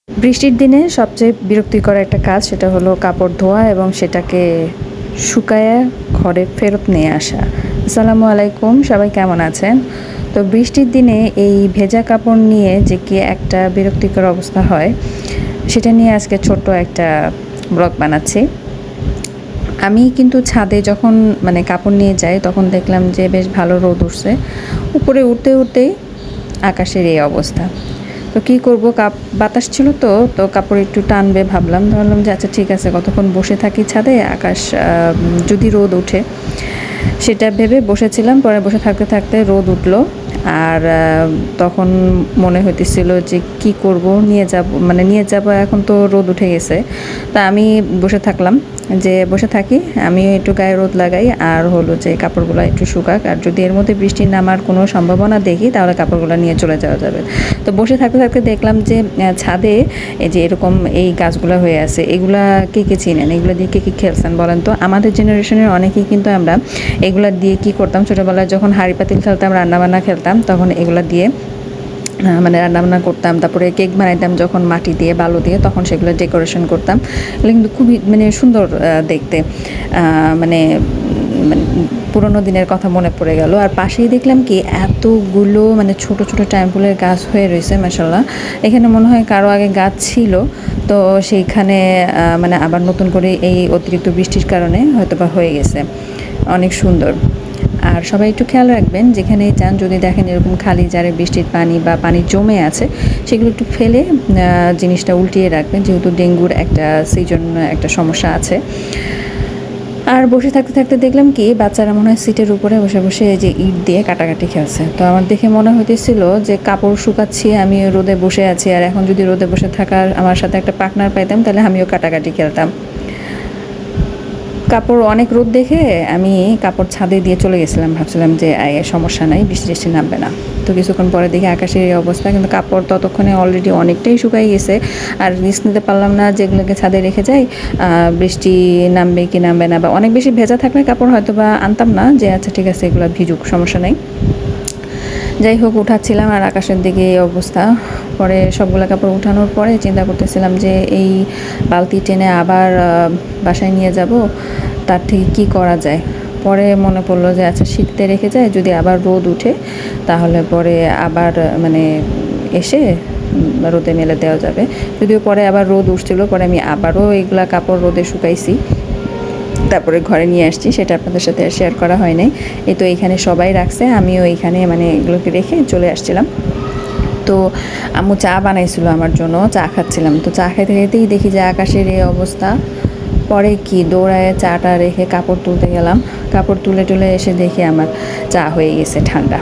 বৃষ্টির দিনে সবচেয়ে বিরক্তিকর একটা কাজ সেটা হলো কাপড় ধোয়া এবং সেটাকে শুকায়া ঘরে ফেরত নিয়ে আসা। আসসালামু আলাইকুম, সবাই কেমন আছেন? তো বৃষ্টির দিনে এই ভেজা কাপড় নিয়ে যে কি একটা বিরক্তিকর অবস্থা হয় সেটা নিয়ে আজকে ছোট্ট একটা ব্লগ বানাচ্ছি। আমি কিন্তু ছাদে যখন কাপড় নিয়ে যাই তখন দেখলাম যে বেশ ভালো রোদ উঠছে। উপরে উঠতে উঠতেই আকাশের এই অবস্থা। তো কী করবো, বাতাস ছিল তো কাপড় একটু টানবে ভাবলাম যে আচ্ছা ঠিক আছে, কতক্ষণ বসে থাকি ছাদে, আকাশ যদি রোদ ওঠে সেটা ভেবে বসেছিলাম। পরে বসে থাকতে থাকতে রোদ উঠলো আর তখন মনে হইতেছিল যে কি করব, নিয়ে যাব, এখন তো রোদ উঠে গেছে। তা আমি বসে থাকি, আমিও একটু গায়ে রোদ লাগাই আর হলো যে কাপড়গুলো একটু শুকাক, আর যদি এর মধ্যে বৃষ্টি নামার কোনো সম্ভাবনা দেখি তাহলে কাপড়গুলো নিয়ে চলে যাওয়া যাবে। তো বসে থাকতে থাকতে দেখলাম যে ছাদে এই যে এরকম এই গাছগুলো হয়ে আছে, এগুলা কে কে চিনেন, এগুলো দিয়ে কে খেলছেন বলেন তো? আমাদের জেনারেশনের অনেকেই কিন্তু আমরা এগুলা দিয়ে কি করতাম, ছোটোবেলায় যখন হাঁড়ি পাতিল খেলতাম, রান্নাবান্না খেলতাম, তখন এগুলা দিয়ে রান্নাবান্না করতাম। তারপরে কেক বানাইতাম যখন মাটি দিয়ে বালু দিয়ে, তখন সেগুলো ডেকোরেশন করতাম। এগুলো কিন্তু খুবই সুন্দর দেখতে। মানে পুরোনো দিনের কথা মনে পড়ে গেল। আর পাশেই দেখলাম কি এতগুলো ছোট ছোট টাইমফুলের গাছ হয়ে রয়েছে, মাশাআল্লাহ। এখানে মনে হয় কারো আগে গাছ ছিল, তো সেইখানে আবার নতুন করে এই অতিরিক্ত বৃষ্টির কারণে হয়তোবা হয়ে গেছে। অনেক সুন্দর। আর সবাই একটু খেয়াল রাখবেন, যেখানেই যান যদি দেখেন এরকম খালি জারে বৃষ্টির পানি বা পানি জমে আছে, সেগুলো একটু ফেলে জিনিসটা উল্টিয়ে রাখবেন, যেহেতু ডেঙ্গুর একটা একটা সমস্যা আছে। আর বসে থাকতে থাকতে দেখলাম কি বাচ্চারা মনে হয় সিটের উপরে বসে বসে এই যে ইট দিয়ে কাটাকাটি খেলছে। তো আমার দেখে মনে হইতেছিল যে কাপড় শুকাচ্ছি, আমি রোদে বসে আছি, আর এখন যদি রোদে বসে থাকার আমার সাথে একটা পার্টনার পাইতাম তাহলে আমিও কাটাকাটি খেলতাম। কাপড় অনেক রোদ দেখে আমি কাপড় ছাদে দিয়ে চলে গেছিলাম, ভাবছিলাম যে সমস্যা নাই, বৃষ্টি টিষ্টি নামবে না। তো কিছুক্ষণ পরে দেখি আকাশের এই অবস্থা, কিন্তু কাপড় ততক্ষণে অলরেডি অনেকটাই শুকাই গেছে। আর রিস্ক নিতে পারলাম না যেগুলোকে ছাদে রেখে যাই বৃষ্টি নামবে কি নামবে না, বা অনেক বেশি ভেজা থাকলে কাপড় হয়তো বা আনতাম না, যে আচ্ছা ঠিক আছে এগুলো ভিজুক, সমস্যা নেই। যাই হোক, উঠাচ্ছিলাম আর আকাশের দিকে এই অবস্থা। পরে সবগুলো কাপড় উঠানোর পরে চিন্তা করতেছিলাম যে এই বালতি টেনে আবার বাসায় নিয়ে যাব, তার থেকে কি করা যায়। পরে মনে পড়লো যে আচ্ছা শীতে রেখে যায়, যদি আবার রোদ উঠে তাহলে পরে আবার এসে রোদে মেলে দেওয়া যাবে। যদিও পরে আবার রোদ উঠছিল, পরে আমি আবারও এগুলা কাপড় রোদে শুকাইছি, তারপরে ঘরে নিয়ে আসছি, সেটা আপনাদের সাথে শেয়ার করা হয় নাই। এই তো এইখানে সবাই রাখছে, আমিও এইখানে এগুলোকে রেখে চলে আসছিলাম। তো আম্মু চা বানাইছিল আমার জন্য, চা খাচ্ছিলাম। তো চা খাইতে খাইতেই দেখি যে আকাশের এই অবস্থা। পরে কি দৌড়ায় চাটা রেখে কাপড় তুলতে গেলাম, কাপড় তুলে এসে দেখি আমার চা হয়ে গেছে ঠান্ডা।